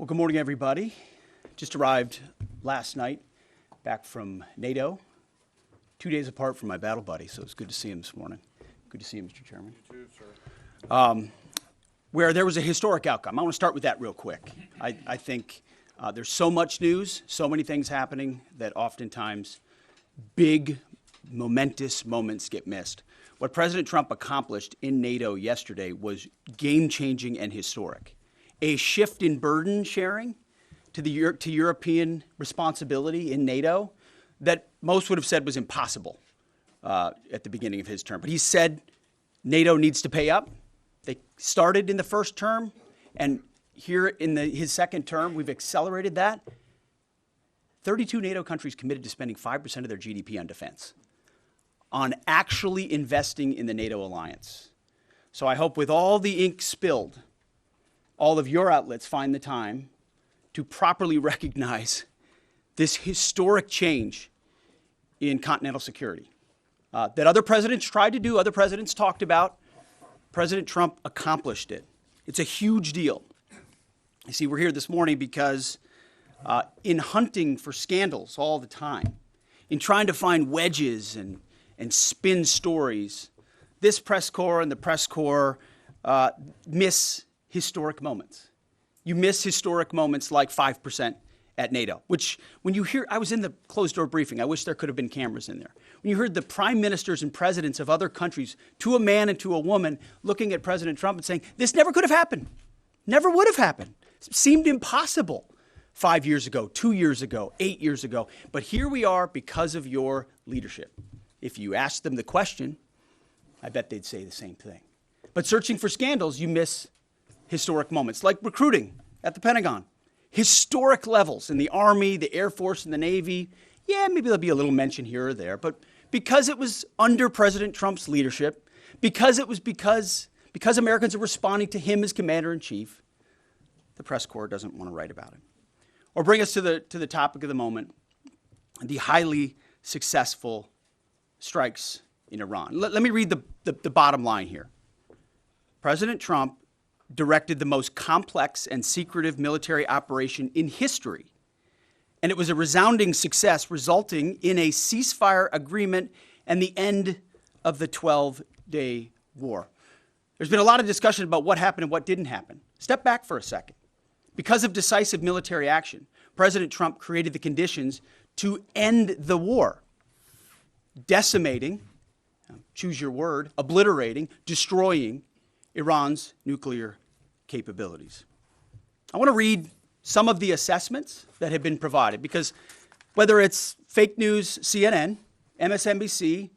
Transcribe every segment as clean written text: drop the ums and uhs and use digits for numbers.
Well, good morning, everybody. Just arrived last night back from NATO, 2 days apart from my battle buddy, so it's good to see him this morning. Good to see you, Mr. Chairman. You too, sir. Where there was a historic outcome. I want to start with that real quick. I think there's so much news, so many things happening that oftentimes big, momentous moments get missed. What President Trump accomplished in NATO yesterday was game-changing and historic. A shift in burden sharing to European responsibility in NATO that most would have said was impossible at the beginning of his term. But he said NATO needs to pay up. They started in the first term, and here in his second term, we've accelerated that. 32 NATO countries committed to spending 5% of their GDP on defense, on actually investing in the NATO alliance. So I hope with all the ink spilled, all of your outlets find the time to properly recognize this historic change in continental security that other presidents tried to do, other presidents talked about. President Trump accomplished it. It's a huge deal. You see, we're here this morning because in hunting for scandals all the time, in trying to find wedges and spin stories, this press corps and the press corps miss historic moments. You miss historic moments like 5% at NATO, which when you hear, I was in the closed door briefing, I wish there could have been cameras in there. When you heard the prime ministers and presidents of other countries, to a man and to a woman, looking at President Trump and saying, this never could have happened, never would have happened. It seemed impossible 5 years ago, 2 years ago, 8 years ago. But here we are because of your leadership. If you ask them the question, I bet they'd say the same thing. But searching for scandals, you miss historic moments, like recruiting at the Pentagon. Historic levels in the Army, the Air Force, and the Navy. Yeah, maybe there'll be a little mention here or there, but because it was under President Trump's leadership, because Americans are responding to him as commander-in-chief, the press corps doesn't want to write about it. Or bring us to the topic of the moment, the highly successful strikes in Iran. Let me read the bottom line here. President Trump directed the most complex and secretive military operation in history, and it was a resounding success, resulting in a ceasefire agreement and the end of the 12-day war. There's been a lot of discussion about what happened and what didn't happen. Step back for a second. Because of decisive military action, President Trump created the conditions to end the war, decimating, choose your word, obliterating, destroying Iran's nuclear capabilities. I want to read some of the assessments that have been provided because whether it's fake news, CNN, MSNBC,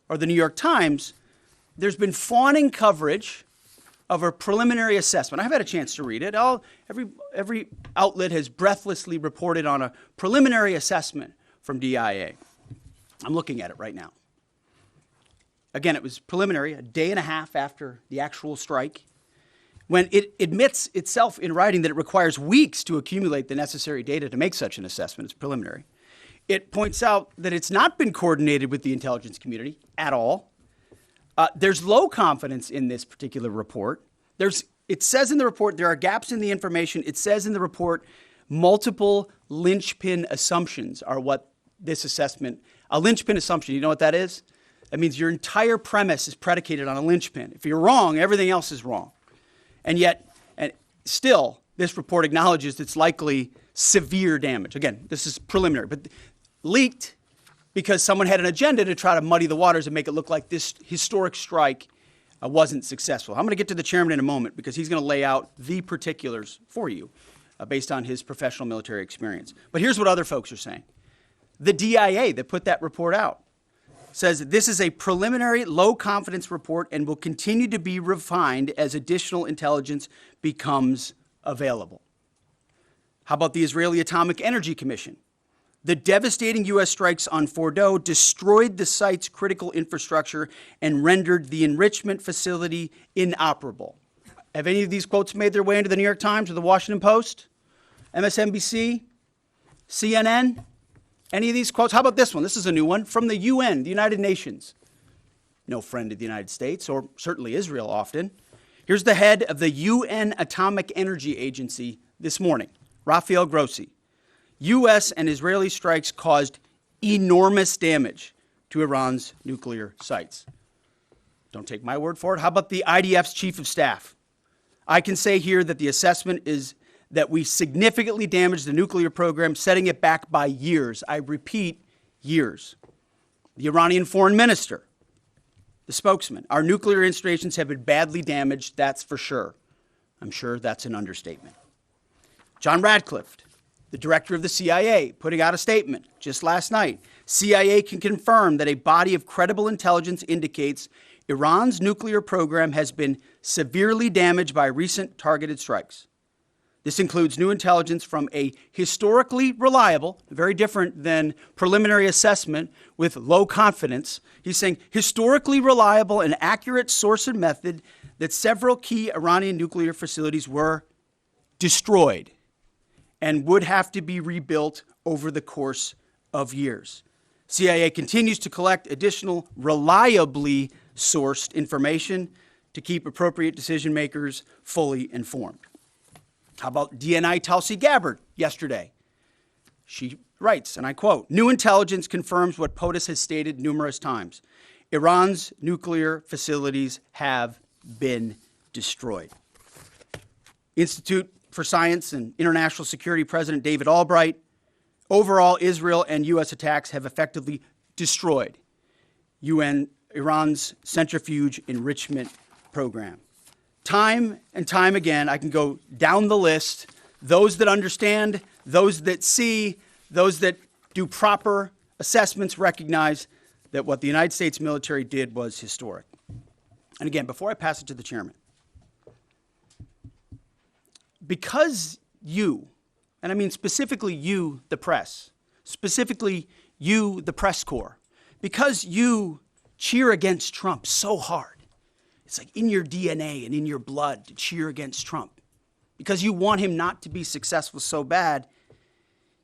or the New York Times, there's been fawning coverage of a preliminary assessment. I've had a chance to read it. Every outlet has breathlessly reported on a preliminary assessment from DIA. I'm looking at it right now. Again, it was preliminary, a day and a half after the actual strike, when it admits itself in writing that it requires weeks to accumulate the necessary data to make such an assessment. It's preliminary. It points out that it's not been coordinated with the intelligence community at all. There's low confidence in this particular report. It says in the report there are gaps in the information. It says in the report multiple linchpin assumptions are what this assessment, a linchpin assumption, you know what that is? That means your entire premise is predicated on a linchpin. If you're wrong, everything else is wrong. And yet, still, this report acknowledges it's likely severe damage. Again, this is preliminary, but leaked because someone had an agenda to try to muddy the waters and make it look like this historic strike wasn't successful. I'm going to get to the chairman in a moment because he's going to lay out the particulars for you based on his professional military experience. But here's what other folks are saying. The DIA that put that report out says that this is a preliminary low-confidence report and will continue to be refined as additional intelligence becomes available. How about the Israeli Atomic Energy Commission? The devastating U.S. strikes on Fordow destroyed the site's critical infrastructure and rendered the enrichment facility inoperable. Have any of these quotes made their way into the New York Times or the Washington Post, MSNBC, CNN? Any of these quotes? How about this one? This is a new one from the UN, the United Nations. No friend of the United States, or certainly Israel often. Here's the head of the UN Atomic Energy Agency this morning, Rafael Grossi, U.S. and Israeli strikes caused enormous damage to Iran's nuclear sites. Don't take my word for it. How about the IDF's chief of staff? I can say here that the assessment is that we significantly damaged the nuclear program, setting it back by years. I repeat, years. The Iranian foreign minister, the spokesman, our nuclear installations have been badly damaged, that's for sure. I'm sure that's an understatement. John Radcliffe, the director of the CIA, putting out a statement just last night. CIA can confirm that a body of credible intelligence indicates Iran's nuclear program has been severely damaged by recent targeted strikes. This includes new intelligence from a historically reliable, very different than preliminary assessment with low confidence. He's saying historically reliable and accurate source and method that several key Iranian nuclear facilities were destroyed and would have to be rebuilt over the course of years. CIA continues to collect additional reliably sourced information to keep appropriate decision makers fully informed. How about DNI Tulsi Gabbard yesterday? She writes, and I quote, "New intelligence confirms what POTUS has stated numerous times. Iran's nuclear facilities have been destroyed." Institute for Science and International Security President David Albright, overall, Israel and U.S. attacks have effectively destroyed Iran's centrifuge enrichment program. Time and time again, I can go down the list, those that understand, those that see, those that do proper assessments recognize that what the United States military did was historic. And again, before I pass it to the chairman, because you, and I mean specifically you, the press, specifically you, the press corps, because you cheer against Trump so hard, it's like in your DNA and in your blood to cheer against Trump. Because you want him not to be successful so bad,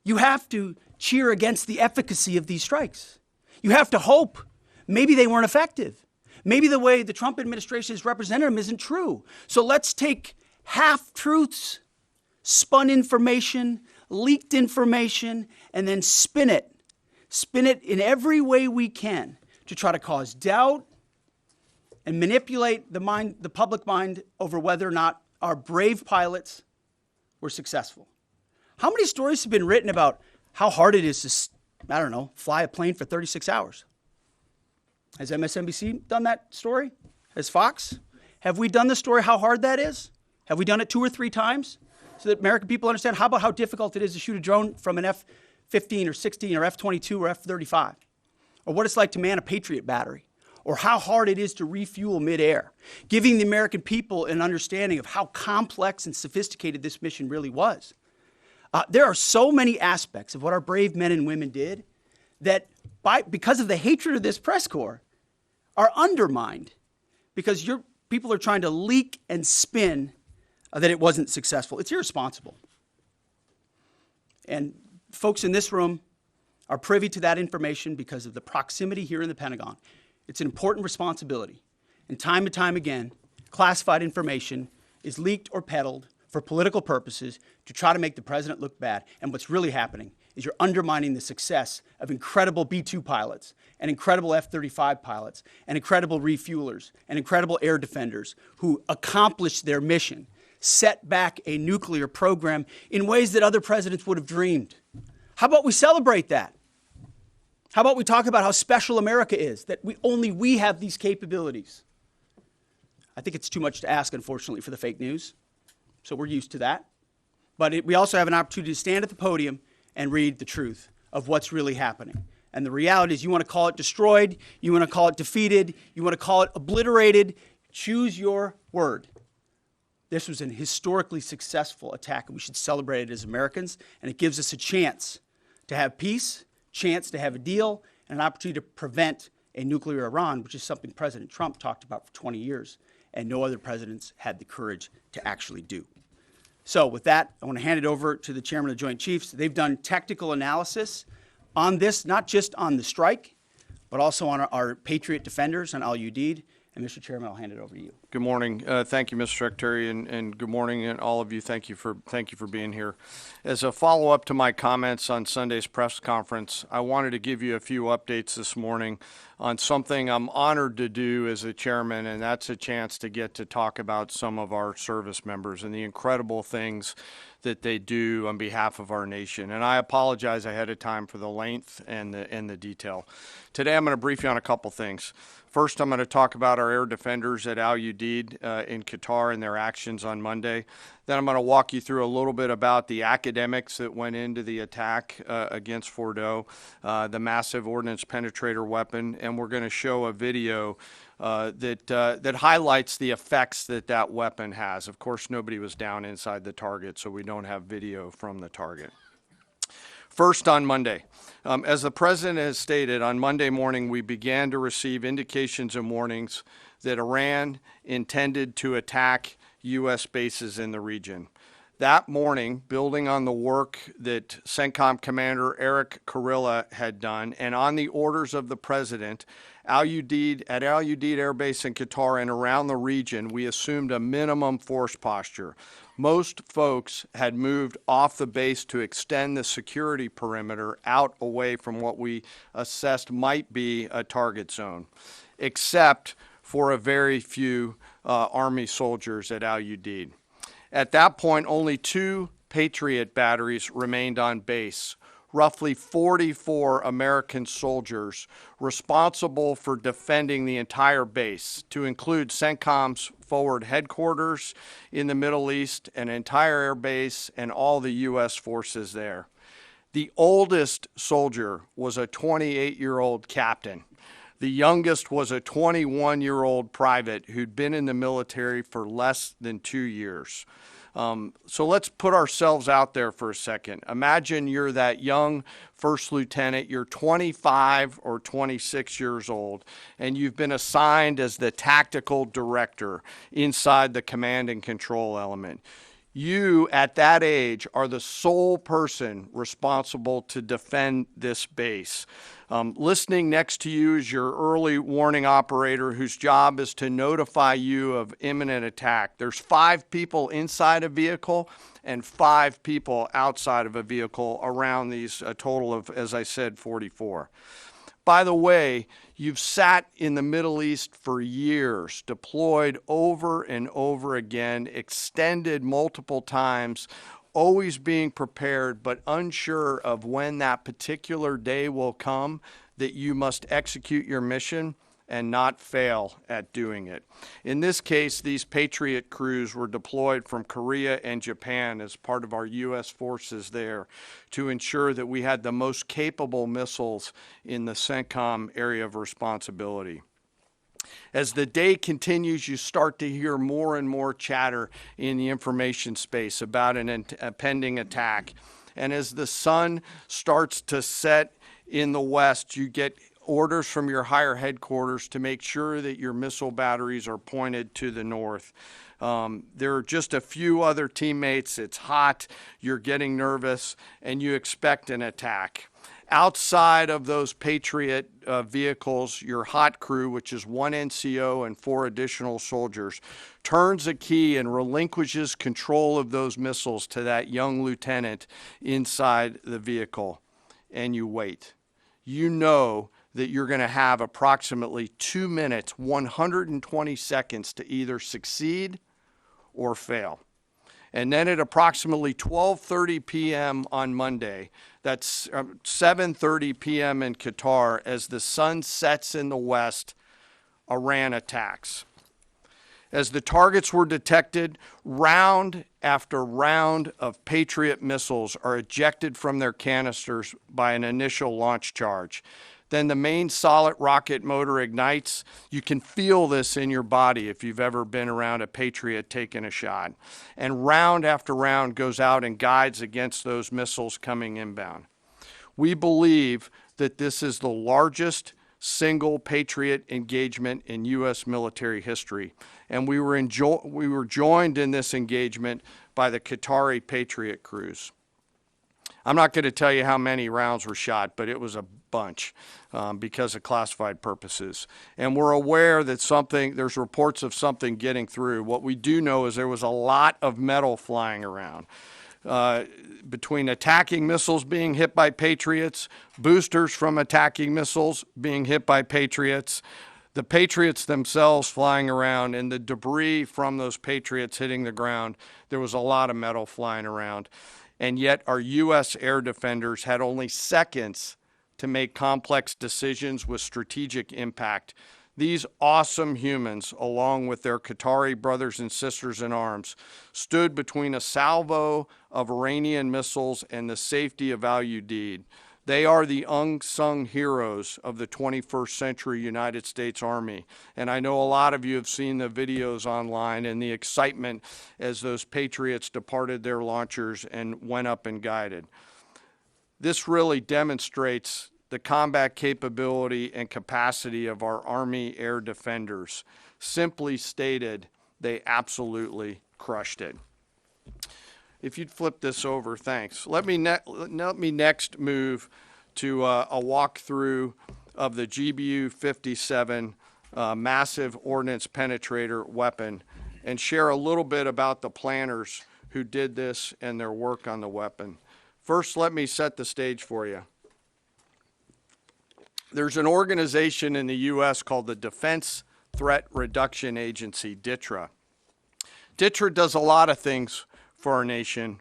you have to cheer against the efficacy of these strikes. You have to hope maybe they weren't effective. Maybe the way the Trump administration has represented them isn't true. So let's take half-truths, spun information, leaked information, and then spin it. Spin it in every way we can to try to cause doubt and manipulate the public mind over whether or not our brave pilots were successful. How many stories have been written about how hard it is to, fly a plane for 36 hours? Has MSNBC done that story? Has Fox? Have we done the story how hard that is? Have we done it 2 or 3 times so that American people understand? How about how difficult it is to shoot a drone from an F-15 or 16 or F-22 or F-35? Or what it's like to man a Patriot battery? Or how hard it is to refuel midair, giving the American people an understanding of how complex and sophisticated this mission really was. There are so many aspects of what our brave men and women did that, because of the hatred of this press corps, are undermined because people are trying to leak and spin that it wasn't successful. It's irresponsible. And folks in this room are privy to that information because of the proximity here in the Pentagon. It's an important responsibility. And time again, classified information is leaked or peddled for political purposes to try to make the president look bad. And what's really happening is you're undermining the success of incredible B-2 pilots and incredible F-35 pilots and incredible refuelers and incredible air defenders who accomplished their mission, set back a nuclear program in ways that other presidents would have dreamed. How about we celebrate that? How about we talk about how special America is, that only we have these capabilities? I think it's too much to ask, unfortunately, for the fake news. So we're used to that. But we also have an opportunity to stand at the podium and read the truth of what's really happening. And the reality is you want to call it destroyed, you want to call it defeated, you want to call it obliterated, choose your word. This was an historically successful attack, and we should celebrate it as Americans. And it gives us a chance to have peace, chance to have a deal, and an opportunity to prevent a nuclear Iran, which is something President Trump talked about for 20 years, and no other presidents had the courage to actually do. So with that, I want to hand it over to the chairman of the Joint Chiefs. They've done technical analysis on this, not just on the strike, but also on our Patriot defenders, on Al Udeid. And Mr. Chairman, I'll hand it over to you. Good morning. Thank you, Mr. Secretary, and good morning, and all of you. Thank you for being here. As a follow-up to my comments on Sunday's press conference, I wanted to give you a few updates this morning on something I'm honored to do as a chairman, and that's a chance to get to talk about some of our service members and the incredible things that they do on behalf of our nation. And I apologize ahead of time for the length and the detail. Today I'm going to brief you on a couple things. First, I'm going to talk about our air defenders at Al Udeid in Qatar and their actions on Monday. Then I'm going to walk you through a little bit about the academics that went into the attack against Fordo, the massive ordnance penetrator weapon, and we're going to show a video that highlights the effects that weapon has. Of course, nobody was down inside the target, so we don't have video from the target. First, on Monday, as the President has stated, on Monday morning we began to receive indications and warnings that Iran intended to attack U.S. bases in the region. That morning, building on the work that CENTCOM Commander Eric Kurilla had done, and on the orders of the President, at Al Udeid Air Base in Qatar and around the region, we assumed a minimum force posture. Most folks had moved off the base to extend the security perimeter out away from what we assessed might be a target zone, except for a very few Army soldiers at Al Udeid. At that point, only 2 Patriot batteries remained on base, roughly 44 American soldiers responsible for defending the entire base, to include CENTCOM's forward headquarters in the Middle East, an entire air base, and all the U.S. forces there. The oldest soldier was a 28-year-old captain. The youngest was a 21-year-old private who'd been in the military for less than 2 years. So let's put ourselves out there for a second. Imagine you're that young first lieutenant, you're 25 or 26 years old, and you've been assigned as the tactical director inside the command and control element. You, at that age, are the sole person responsible to defend this base. Listening next to you is your early warning operator whose job is to notify you of imminent attack. There's 5 people inside a vehicle and 5 people outside of a vehicle around these, a total of, as I said, 44. By the way, you've sat in the Middle East for years, deployed over and over again, extended multiple times, always being prepared, but unsure of when that particular day will come that you must execute your mission and not fail at doing it. In this case, these Patriot crews were deployed from Korea and Japan as part of our U.S. forces there to ensure that we had the most capable missiles in the CENTCOM area of responsibility. As the day continues, you start to hear more and more chatter in the information space about a pending attack. And as the sun starts to set in the west, you get orders from your higher headquarters to make sure that your missile batteries are pointed to the north. There are just a few other teammates. It's hot, you're getting nervous, and you expect an attack. Outside of those Patriot vehicles, your hot crew, which is 1 NCO and 4 additional soldiers, turns a key and relinquishes control of those missiles to that young lieutenant inside the vehicle, and you wait. You know that you're going to have approximately 2 minutes, 120 seconds to either succeed or fail. And then at approximately 12:30 p.m. on Monday, that's 7:30 p.m. in Qatar, as the sun sets in the west, Iran attacks. As the targets were detected, round after round of Patriot missiles are ejected from their canisters by an initial launch charge. Then the main solid rocket motor ignites. You can feel this in your body if you've ever been around a Patriot taking a shot. And round after round goes out and guides against those missiles coming inbound. We believe that this is the largest single Patriot engagement in U.S. military history. And we were joined in this engagement by the Qatari Patriot crews. I'm not going to tell you how many rounds were shot, but it was a bunch because of classified purposes. And we're aware that there's reports of something getting through. What we do know is there was a lot of metal flying around. Between attacking missiles being hit by Patriots, boosters from attacking missiles being hit by Patriots, the Patriots themselves flying around, and the debris from those Patriots hitting the ground, there was a lot of metal flying around. And yet our U.S. air defenders had only seconds to make complex decisions with strategic impact. These awesome humans, along with their Qatari brothers and sisters in arms, stood between a salvo of Iranian missiles and the safety of Al Udeid. They are the unsung heroes of the 21st century United States Army. And I know a lot of you have seen the videos online and the excitement as those Patriots departed their launchers and went up and guided. This really demonstrates the combat capability and capacity of our Army air defenders. Simply stated, they absolutely crushed it. If you'd flip this over, thanks. Let me next move to a walkthrough of the GBU-57 massive ordnance penetrator weapon and share a little bit about the planners who did this and their work on the weapon. First, let me set the stage for you. There's an organization in the U.S. called the Defense Threat Reduction Agency, DTRA. DTRA does a lot of things for our nation,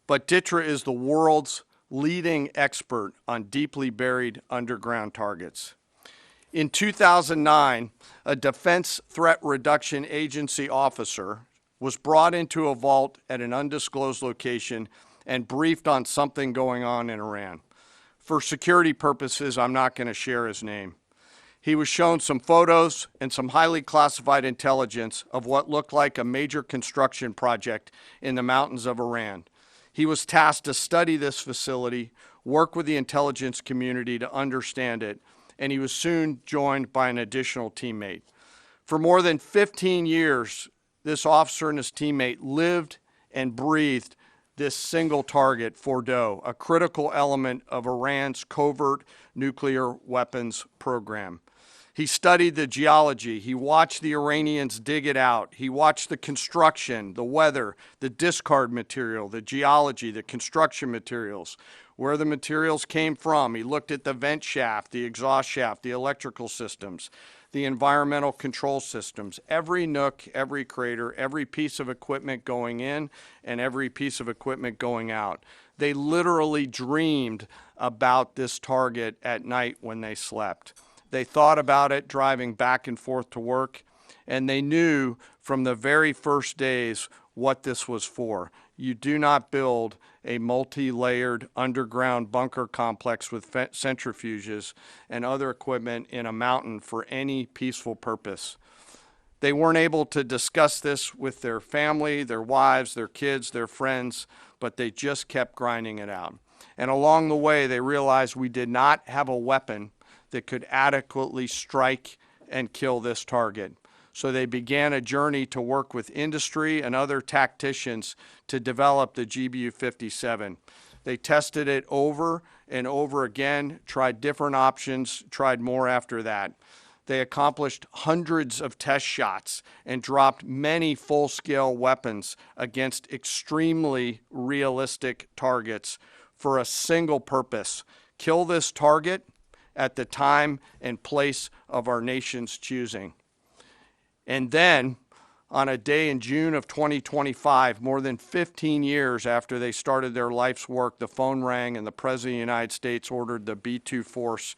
but DTRA is the world's leading expert on deeply buried underground targets. In 2009, a Defense Threat Reduction Agency officer was brought into a vault at an undisclosed location and briefed on something going on in Iran. For security purposes, I'm not going to share his name. He was shown some photos and some highly classified intelligence of what looked like a major construction project in the mountains of Iran. He was tasked to study this facility, work with the intelligence community to understand it, and he was soon joined by an additional teammate. For more than 15 years, this officer and his teammate lived and breathed this single target, Fordow, a critical element of Iran's covert nuclear weapons program. He studied the geology. He watched the Iranians dig it out. He watched the construction, the weather, the discard material, the geology, the construction materials, where the materials came from. He looked at the vent shaft, the exhaust shaft, the electrical systems, the environmental control systems, every nook, every crater, every piece of equipment going in and every piece of equipment going out. They literally dreamed about this target at night when they slept. They thought about it driving back and forth to work, and they knew from the very first days what this was for. You do not build a multi-layered underground bunker complex with centrifuges and other equipment in a mountain for any peaceful purpose. They weren't able to discuss this with their family, their wives, their kids, their friends, but they just kept grinding it out. And along the way, they realized we did not have a weapon that could adequately strike and kill this target. So they began a journey to work with industry and other tacticians to develop the GBU-57. They tested it over and over again, tried different options, tried more after that. They accomplished hundreds of test shots and dropped many full-scale weapons against extremely realistic targets for a single purpose: kill this target at the time and place of our nation's choosing. And then, on a day in June of 2025, more than 15 years after they started their life's work, the phone rang and the President of the United States ordered the B-2 force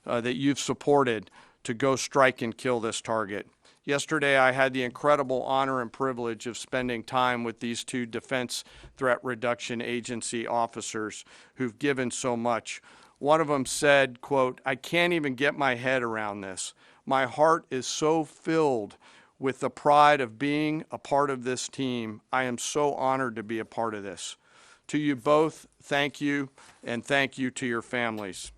that you've supported to go strike and kill this target. Yesterday, I had the incredible honor and privilege of spending time with these two Defense Threat Reduction Agency officers who've given so much. One of them said, quote, "I can't even get my head around this. My heart is so filled with the pride of being a part of this team. I am so honored to be a part of this." To you both, thank you, and thank you to your families.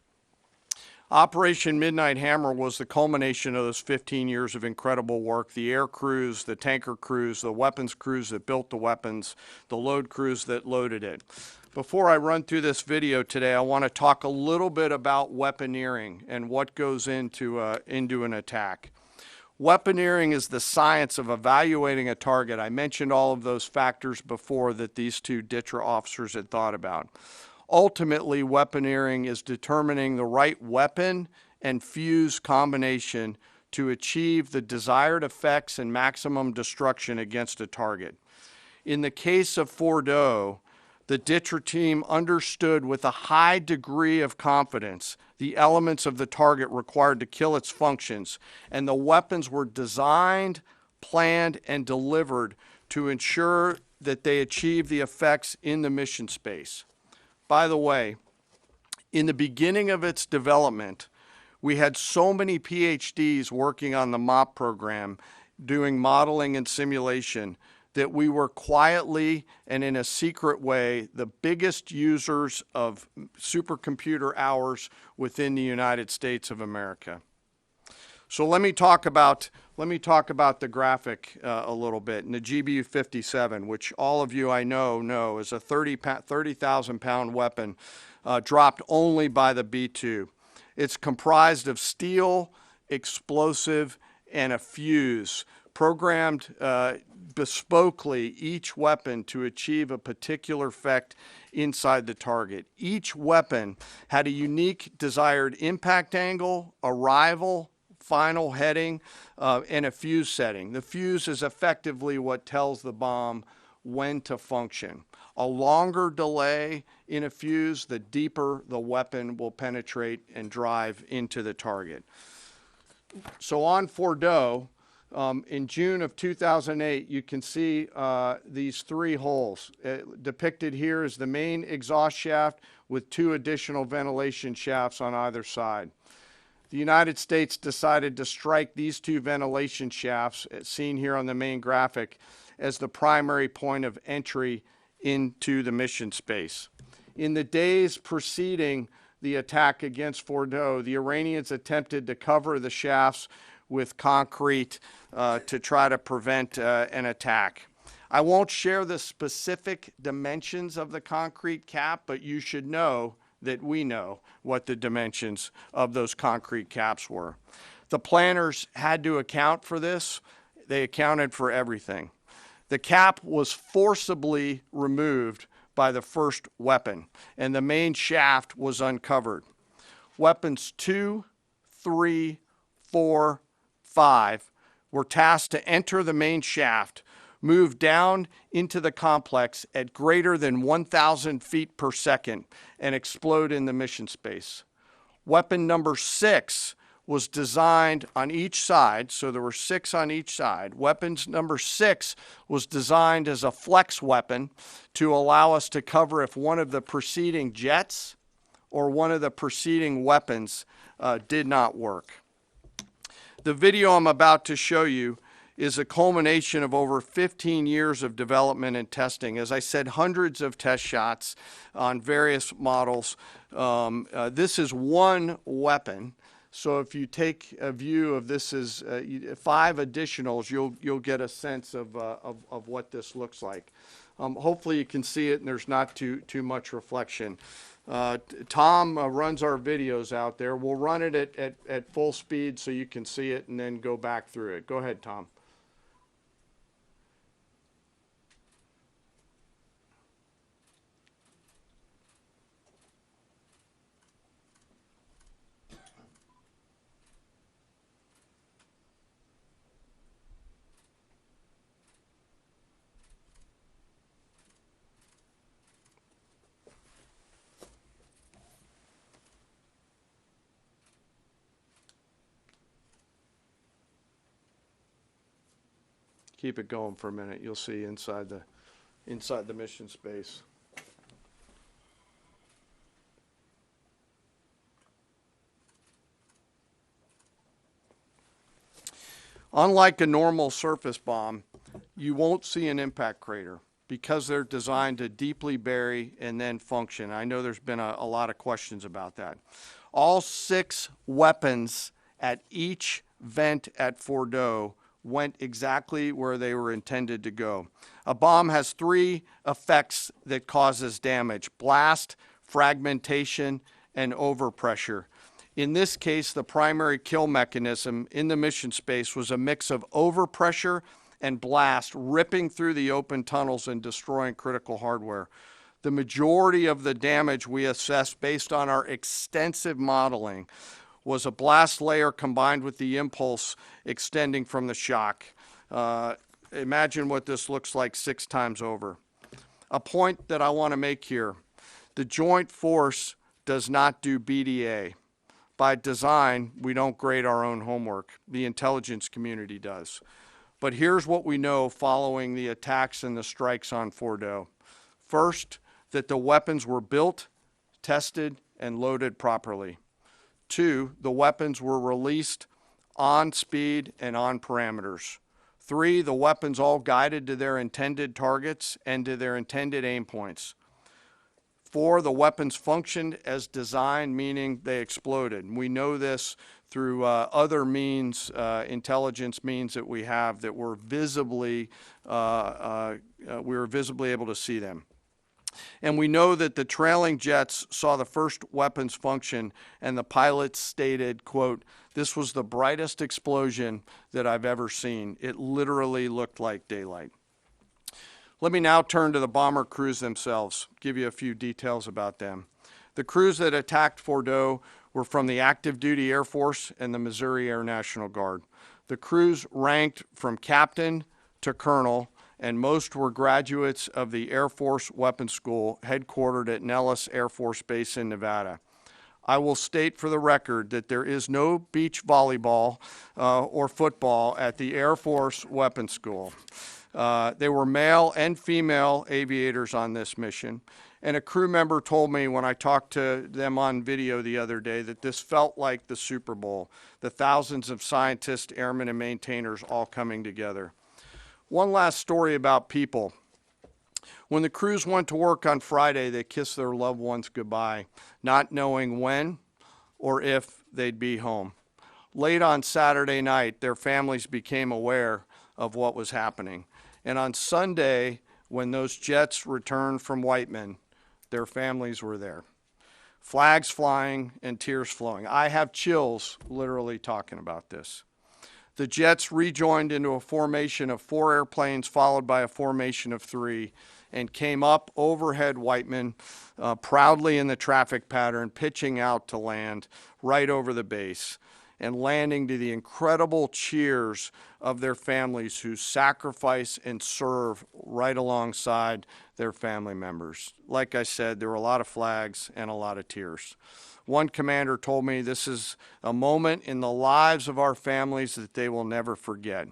Operation Midnight Hammer was the culmination of those 15 years of incredible work. The air crews, the tanker crews, the weapons crews that built the weapons, the load crews that loaded it. Before I run through this video today, I want to talk a little bit about weaponeering and what goes into an attack. Weaponeering is the science of evaluating a target. I mentioned all of those factors before that these two DTRA officers had thought about. Ultimately, weaponeering is determining the right weapon and fuse combination to achieve the desired effects and maximum destruction against a target. In the case of Fordo, the DTRA team understood with a high degree of confidence the elements of the target required to kill its functions, and the weapons were designed, planned, and delivered to ensure that they achieve the effects in the mission space. By the way, in the beginning of its development, we had so many PhDs working on the MOP program, doing modeling and simulation, that we were quietly and in a secret way the biggest users of supercomputer hours within the United States of America. So let me talk about the graphic a little bit. And the GBU-57, which all of you I know is a 30,000 pound weapon dropped only by the B-2. It's comprised of steel, explosive, and a fuse, programmed bespokely each weapon to achieve a particular effect inside the target. Each weapon had a unique desired impact angle, arrival, final heading, and a fuse setting. The fuse is effectively what tells the bomb when to function. A longer delay in a fuse, the deeper the weapon will penetrate and drive into the target. So on Fordo, in June of 2008, you can see these three holes. Depicted here is the main exhaust shaft with two additional ventilation shafts on either side. The United States decided to strike these two ventilation shafts, seen here on the main graphic, as the primary point of entry into the mission space. In the days preceding the attack against Fordo, the Iranians attempted to cover the shafts with concrete to try to prevent an attack. I won't share the specific dimensions of the concrete cap, but you should know that we know what the dimensions of those concrete caps were. The planners had to account for this. They accounted for everything. The cap was forcibly removed by the first weapon, and the main shaft was uncovered. Weapons 2, 3, 4, 5 were tasked to enter the main shaft, move down into the complex at greater than 1,000 feet per second, and explode in the mission space. Weapon number 6 was designed on each side, so there were 6 on each side. Weapons number 6 was designed as a flex weapon to allow us to cover if one of the preceding jets or one of the preceding weapons did not work. The video I'm about to show you is a culmination of over 15 years of development and testing. As I said, hundreds of test shots on various models. This is one weapon. So if you take a view of this as 5 additionals, you'll get a sense of what this looks like. Hopefully you can see it and there's not too much reflection. Tom runs our videos out there. We'll run it at full speed so you can see it and then go back through it. Go ahead, Tom. Keep it going for a minute. You'll see inside the mission space. Unlike a normal surface bomb, you won't see an impact crater because they're designed to deeply bury and then function. I know there's been a lot of questions about that. All 6 weapons at each vent at Fordo went exactly where they were intended to go. A bomb has three effects that causes damage: blast, fragmentation, and overpressure. In this case, the primary kill mechanism in the mission space was a mix of overpressure and blast ripping through the open tunnels and destroying critical hardware. The majority of the damage we assessed based on our extensive modeling was a blast layer combined with the impulse extending from the shock. Imagine what this looks like 6 times over. A point that I want to make here: the Joint Force does not do BDA. By design, we don't grade our own homework. The intelligence community does. But here's what we know following the attacks and the strikes on Fordo. First, that the weapons were built, tested, and loaded properly. 2, the weapons were released on speed and on parameters. 3, the weapons all guided to their intended targets and to their intended aim points. 4, the weapons functioned as designed, meaning they exploded. We know this through other means, intelligence means that we have, that were visibly, we were visibly able to see them. And we know that the trailing jets saw the first weapons function, and the pilots stated, quote, "This was the brightest explosion that I've ever seen. It literally looked like daylight." Let me now turn to the bomber crews themselves, give you a few details about them. The crews that attacked Fordo were from the active duty Air Force and the Missouri Air National Guard. The crews ranked from captain to colonel, and most were graduates of the Air Force Weapons School headquartered at Nellis Air Force Base in Nevada. I will state for the record that there is no beach volleyball or football at the Air Force Weapons School. There were male and female aviators on this mission, and a crew member told me when I talked to them on video the other day that this felt like the Super Bowl, the thousands of scientists, airmen, and maintainers all coming together. One last story about people. When the crews went to work on Friday, they kissed their loved ones goodbye, not knowing when or if they'd be home. Late on Saturday night, their families became aware of what was happening. And on Sunday, when those jets returned from Whiteman, their families were there. Flags flying and tears flowing. I have chills literally talking about this. The jets rejoined into a formation of 4 airplanes followed by a formation of 3 and came up overhead Whiteman proudly in the traffic pattern, pitching out to land right over the base and landing to the incredible cheers of their families who sacrifice and serve right alongside their family members. Like I said, there were a lot of flags and a lot of tears. One commander told me this is a moment in the lives of our families that they will never forget.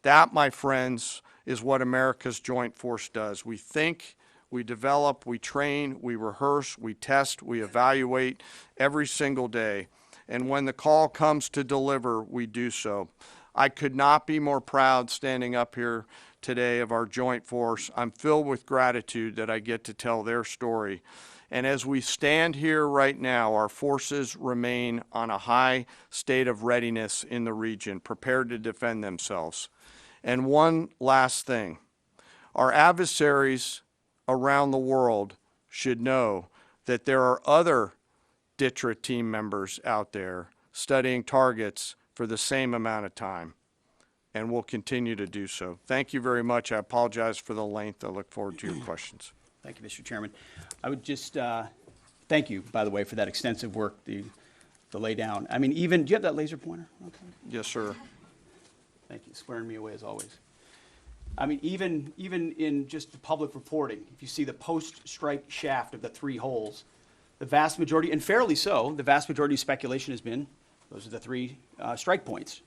That, my friends, is what America's Joint Force does. We think, we develop, we train, we rehearse, we test, we evaluate every single day. And when the call comes to deliver, we do so. I could not be more proud standing up here today of our Joint Force. I'm filled with gratitude that I get to tell their story. And as we stand here right now, our forces remain on a high state of readiness in the region, prepared to defend themselves. And one last thing, our adversaries around the world should know that there are other DTRA team members out there studying targets for the same amount of time, and will continue to do so. Thank you very much. I apologize for the length. I look forward to your questions. Thank you, Mr. Chairman. I would just thank you, by the way, for that extensive work, the lay down. I mean, even, do you have that laser pointer? Okay. Yes, sir. Thank you, squaring me away as always. I mean, even in just the public reporting, if you see the post-strike shaft of the 3 holes, the vast majority, and fairly so, the vast majority of speculation has been, those are the 3 strike points.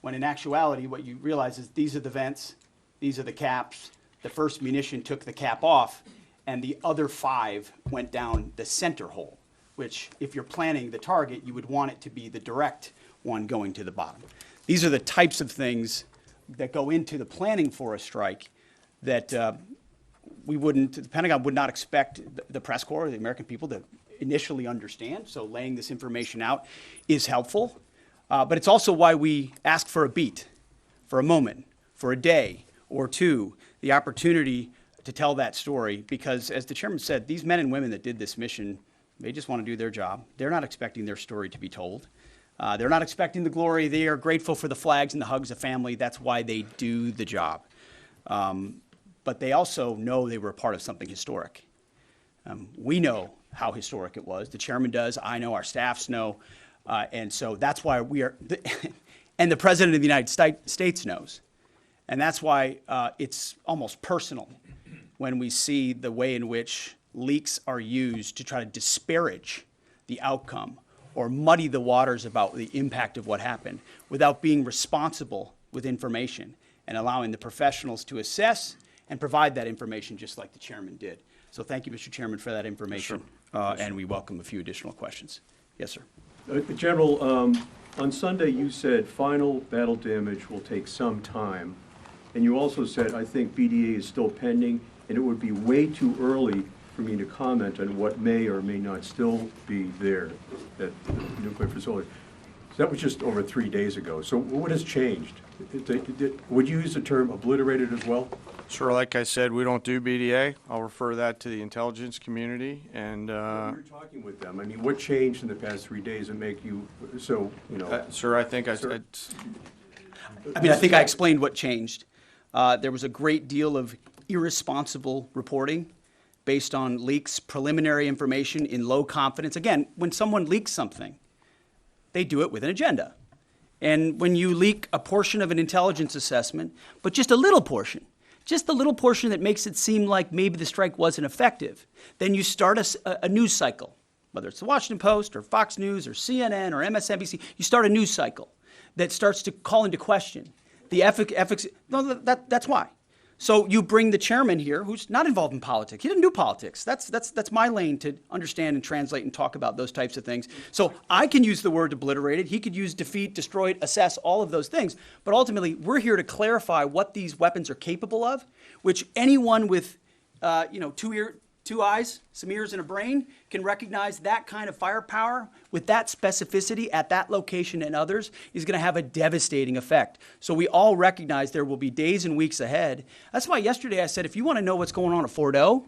When in actuality, what you realize is these are the vents, these are the caps, the first munition took the cap off, and the other 5 went down the center hole, which if you're planning the target, you would want it to be the direct one going to the bottom. These are the types of things that go into the planning for a strike that the Pentagon would not expect the press corps, the American people, to initially understand. So laying this information out is helpful. But it's also why we ask for a beat. for a moment, for a day or two, the opportunity to tell that story, because as the chairman said, these men and women that did this mission, they just want to do their job. They're not expecting their story to be told. They're not expecting the glory. They are grateful for the flags and the hugs of family. That's why they do the job. But they also know they were a part of something historic. We know how historic it was. The chairman does. I know. Our staffs know. And so that's why we are, and the President of the United States knows. And that's why it's almost personal when we see the way in which leaks are used to try to disparage the outcome or muddy the waters about the impact of what happened without being responsible with information and allowing the professionals to assess and provide that information just like the chairman did. So thank you, Mr. Chairman, for that information. And we welcome a few additional questions. Yes, sir. General, on Sunday you said final battle damage will take some time. And you also said, I think BDA is still pending, and it would be way too early for me to comment on what may or may not still be there at the nuclear facility. So that was just over 3 days ago. So what has changed? Would you use the term obliterated as well? Sure, like I said, we don't do BDA. I'll refer that to the intelligence community, and You're talking with them. I mean, what changed in the past 3 days that make you so, you know? sir, I think I think I explained what changed. There was a great deal of irresponsible reporting based on leaks, preliminary information in low confidence. Again, when someone leaks something, they do it with an agenda. And when you leak a portion of an intelligence assessment, but just a little portion that makes it seem like maybe the strike wasn't effective, then you start a news cycle, whether it's the Washington Post or Fox News or CNN or MSNBC, you start a news cycle that starts to call into question the efficacy. No, that's why. So you bring the chairman here, who's not involved in politics. He doesn't do politics. That's my lane to understand and translate and talk about those types of things. So I can use the word obliterated. He could use defeat, destroyed, assess, all of those things. But ultimately, we're here to clarify what these weapons are capable of, which anyone with, two eyes, some ears, and a brain can recognize that kind of firepower with that specificity at that location and others is going to have a devastating effect. So we all recognize there will be days and weeks ahead. That's why yesterday I said, if you want to know what's going on at Fort O,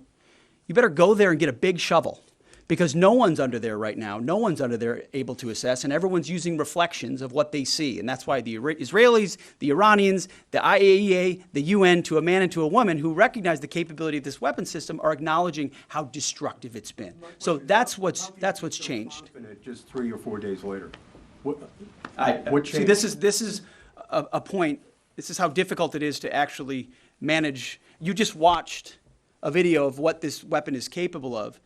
you better go there and get a big shovel, because no one's under there right now. No one's under there able to assess, and everyone's using reflections of what they see. And that's why the Israelis, the Iranians, the IAEA, the UN, to a man and to a woman who recognize the capability of this weapon system, are acknowledging how destructive it's been. So that's what's changed. Just 3 or 4 days later. What changed? See, this is a point. This is how difficult it is to actually manage. You just watched a video of what this weapon is capable of.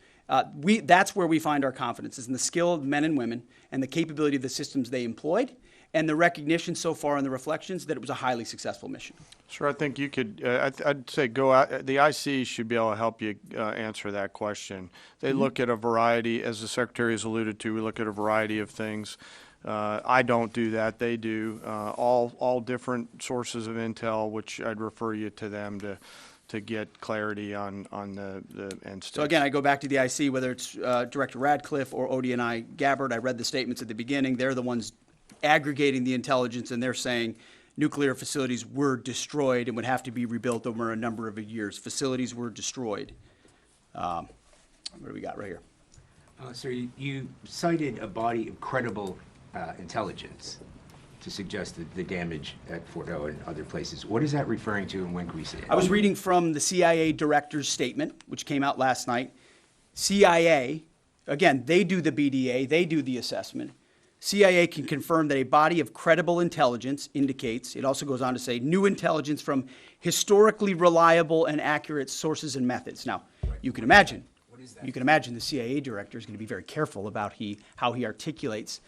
That's where we find our confidence, is in the skill of men and women and the capability of the systems they employed, and the recognition so far in the reflections that it was a highly successful mission. Sure, I think you could, I'd say go out, the IC should be able to help you answer that question. They look at a variety, as the Secretary has alluded to, we look at a variety of things. I don't do that, they do. All different sources of intel, which I'd refer you to them to get clarity on the end state. So again, I go back to the IC, whether it's Director Radcliffe or ODNI Gabbard. I read the statements at the beginning. They're the ones aggregating the intelligence, and they're saying nuclear facilities were destroyed and would have to be rebuilt over a number of years. Facilities were destroyed. What do we got right here? Sir, you cited a body of credible intelligence to suggest the damage at Fort O and other places. What is that referring to, and when can we see it? I was reading from the CIA director's statement, which came out last night. CIA, again, they do the BDA, they do the assessment. CIA can confirm that a body of credible intelligence indicates, it also goes on to say, new intelligence from historically reliable and accurate sources and methods. Now, you can imagine, the CIA director is going to be very careful about how he articulates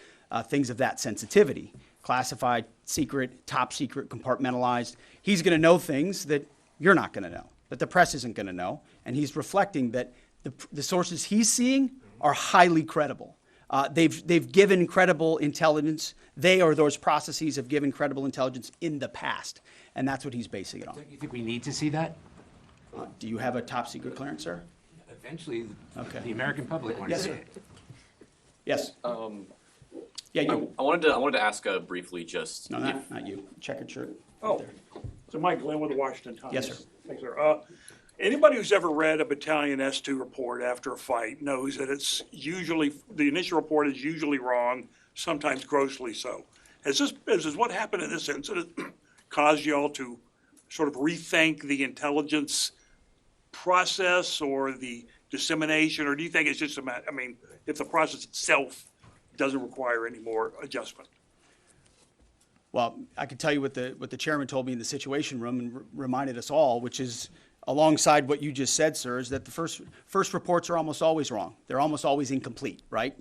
things of that sensitivity. Classified, secret, top secret, compartmentalized. He's going to know things that you're not going to know, that the press isn't going to know, and he's reflecting that the sources he's seeing are highly credible. They've given credible intelligence. They or those processes have given credible intelligence in the past, and that's what he's basing it on. Don't you think we need to see that? Do you have a top secret clearance, sir? Eventually, Okay. the American public wants Yes, to see sir. it. Yes. Yeah, you. I wanted to ask briefly just No, not you. Checkered shirt. Oh, so Mike Glenn with the Washington Times. Yes, sir. Thanks, sir. Anybody who's ever read a Battalion S2 report after a fight knows that it's usually, the initial report is usually wrong, sometimes grossly so. Has what happened in this incident caused y'all to sort of rethink the intelligence process or the dissemination, or do you think it's just a matter, I mean, if the process itself doesn't require any more adjustment? Well, I can tell you what the chairman told me in the Situation Room and reminded us all, which is alongside what you just said, sir, is that the first reports are almost always wrong. They're almost always incomplete, right?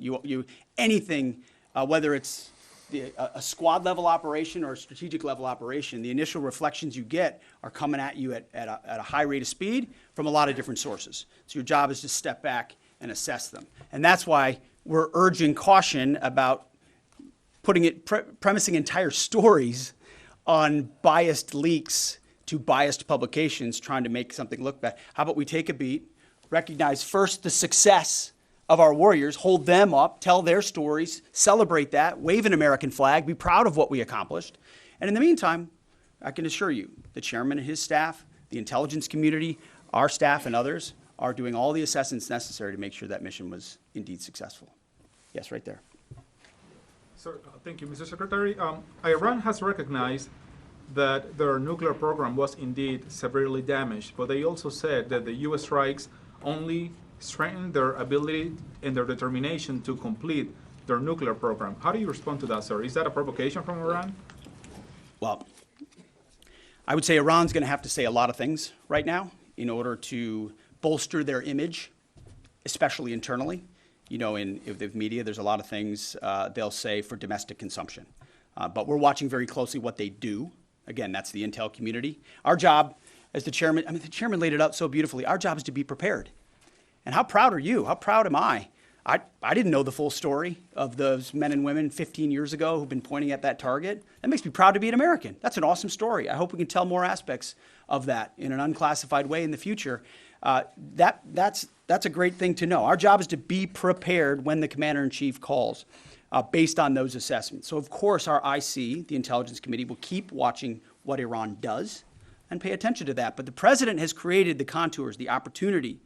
Anything, whether it's a squad level operation or a strategic level operation, the initial reflections you get are coming at you at a high rate of speed from a lot of different sources. So your job is to step back and assess them. And that's why we're urging caution about premising entire stories on biased leaks to biased publications trying to make something look bad. How about we take a beat, recognize first the success of our warriors, hold them up, tell their stories, celebrate that, wave an American flag, be proud of what we accomplished. And in the meantime, I can assure you, the chairman and his staff, the intelligence community, our staff and others are doing all the assessments necessary to make sure that mission was indeed successful. Yes, right there. Sir, thank you, Mr. Secretary. Iran has recognized that their nuclear program was indeed severely damaged, but they also said that the U.S. strikes only strengthened their ability and their determination to complete their nuclear program. How do you respond to that, sir? Is that a provocation from Iran? Well, I would say Iran's going to have to say a lot of things right now in order to bolster their image, especially internally. You know, in the media, there's a lot of things they'll say for domestic consumption. But we're watching very closely what they do. Again, that's the intel community. Our job as the chairman, the chairman laid it out so beautifully. Our job is to be prepared. And how proud are you? How proud am I? I didn't know the full story of those men and women 15 years ago who've been pointing at that target. That makes me proud to be an American. That's an awesome story. I hope we can tell more aspects of that in an unclassified way in the future. That's a great thing to know. Our job is to be prepared when the commander-in-chief calls based on those assessments. So, of course, our IC, the Intelligence Committee, will keep watching what Iran does and pay attention to that. But the president has created the contours, the opportunity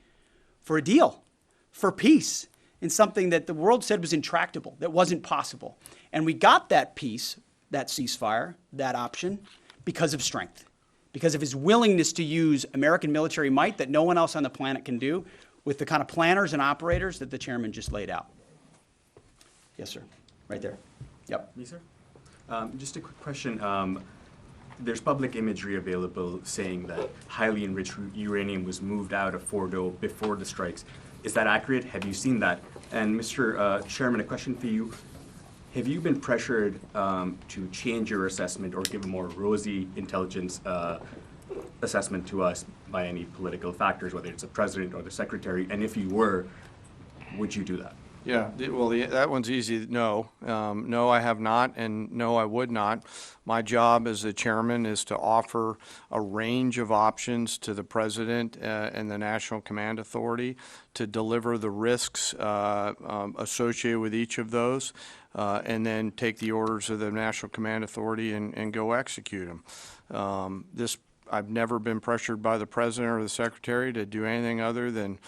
for a deal, for peace, in something that the world said was intractable, that wasn't possible. And we got that peace, that ceasefire, that option, because of strength, because of his willingness to use American military might that no one else on the planet can do with the kind of planners and operators that the chairman just laid out. Yes, sir. Right there. Yep. Me, sir? Just a quick question. There's public imagery available saying that highly enriched uranium was moved out of Fordo before the strikes. Is that accurate? Have you seen that? And Mr. Chairman, a question for you. Have you been pressured to change your assessment or give a more rosy intelligence assessment to us by any political factors, whether it's the president or the secretary? And if you were, would you do that? Yeah, well, that one's easy. No. No, I have not, and no, I would not. My job as the chairman is to offer a range of options to the president and the National Command Authority to deliver the risks associated with each of those, and then take the orders of the National Command Authority and go execute them. I've never been pressured by the president or the secretary to do anything other than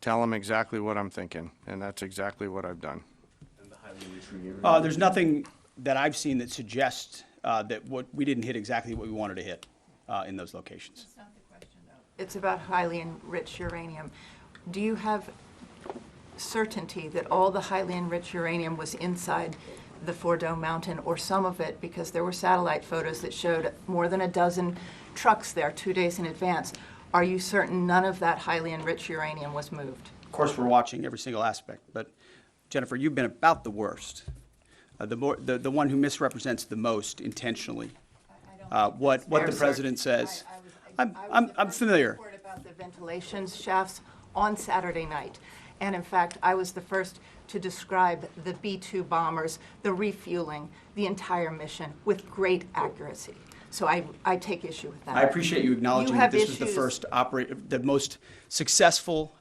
tell them exactly what I'm thinking, and that's exactly what I've done. And the highly enriched uranium? There's nothing that I've seen that suggests that we didn't hit exactly what we wanted to hit in those locations. That's not the question, though. It's about highly enriched uranium. Do you have certainty that all the highly enriched uranium was inside the Fordo mountain, or some of it, because there were satellite photos that showed more than a dozen trucks there 2 days in advance? Are you certain none of that highly enriched uranium was moved? Of course, we're watching every single aspect, but Jennifer, you've been about the worst, the one who misrepresents the most intentionally. What the president says. I'm familiar. I was about the ventilation shafts on Saturday night, and in fact, I was the first to describe the B-2 bombers, the refueling, the entire mission with great accuracy. So I take issue with that. I appreciate you acknowledging that this was the first the most successful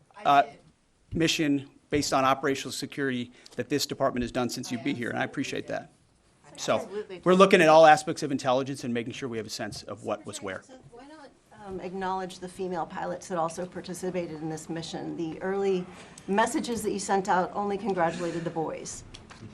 mission based on operational security that this department has done since you've been here, and I appreciate that. So Absolutely. we're looking at all aspects of intelligence and making sure we have a sense of what was where. Why not acknowledge the female pilots that also participated in this mission? The early messages that you sent out only congratulated the boys.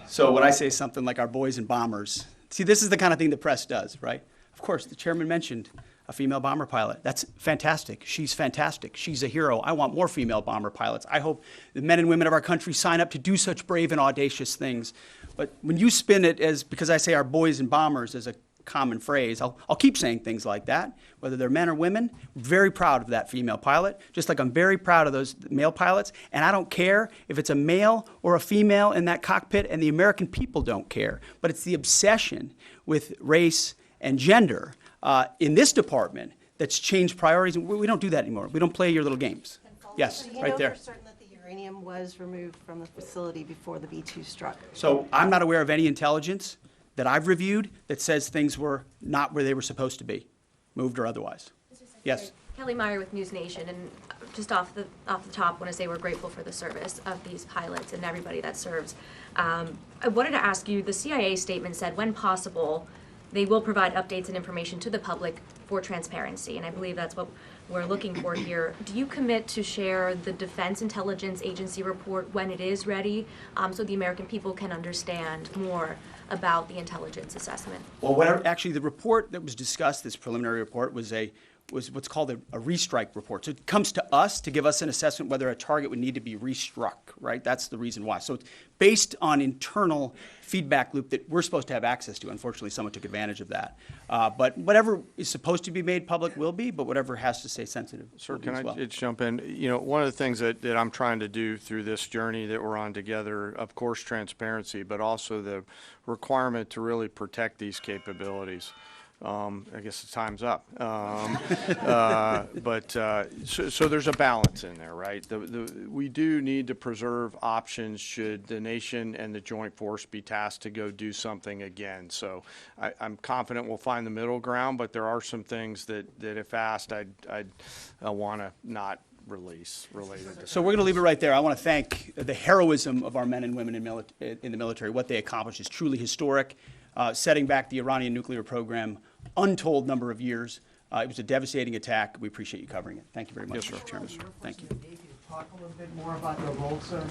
So when I say something like our boys and bombers, see, this is the kind of thing the press does, right? Of course, the chairman mentioned a female bomber pilot. That's fantastic. She's fantastic. She's a hero. I want more female bomber pilots. I hope the men and women of our country sign up to do such brave and audacious things. But when you spin it as, because I say our boys and bombers as a common phrase, I'll keep saying things like that, whether they're men or women. I'm very proud of that female pilot, just like I'm very proud of those male pilots. And I don't care if it's a male or a female in that cockpit, and the American people don't care. But it's the obsession with race and gender in this department that's changed priorities. And we don't do that anymore. We don't play your little games. Yes, So you right know there. for certain that the uranium was removed from the facility before the B-2 struck. So I'm not aware of any intelligence that I've reviewed that says things were not where they were supposed to be, moved or otherwise. Yes. Kelly Meyer with News Nation, and just off the top, want to say we're grateful for the service of these pilots and everybody that serves. I wanted to ask you, the CIA statement said, when possible, they will provide updates and information to the public for transparency, and I believe that's what we're looking for here. Do you commit to share the Defense Intelligence Agency report when it is ready, so the American people can understand more about the intelligence assessment? Well, actually, the report that was discussed, this preliminary report, was what's called a restrike report. So it comes to us to give us an assessment whether a target would need to be restruck, right? That's the reason why. So it's based on internal feedback loop that we're supposed to have access to. Unfortunately, someone took advantage of that. But whatever is supposed to be made public will be, but whatever has to stay sensitive Sir, will be can as I well. just jump in? You know, one of the things that I'm trying to do through this journey that we're on together, of course, transparency, but also the requirement to really protect these capabilities. I guess the time's up. So there's a balance in there, right? We do need to preserve options should the nation and the joint force be tasked to go do something again. So I'm confident we'll find the middle ground, but there are some things that if asked, I'd want to not release related to. So we're going to leave it right there. I want to thank the heroism of our men and women in the military. What they accomplished is truly historic, setting back the Iranian nuclear program untold number of years. It was a devastating attack. We appreciate you covering it. Thank you very much, Mr. Chairman. Thank you. Talk a little bit more about your role, sir.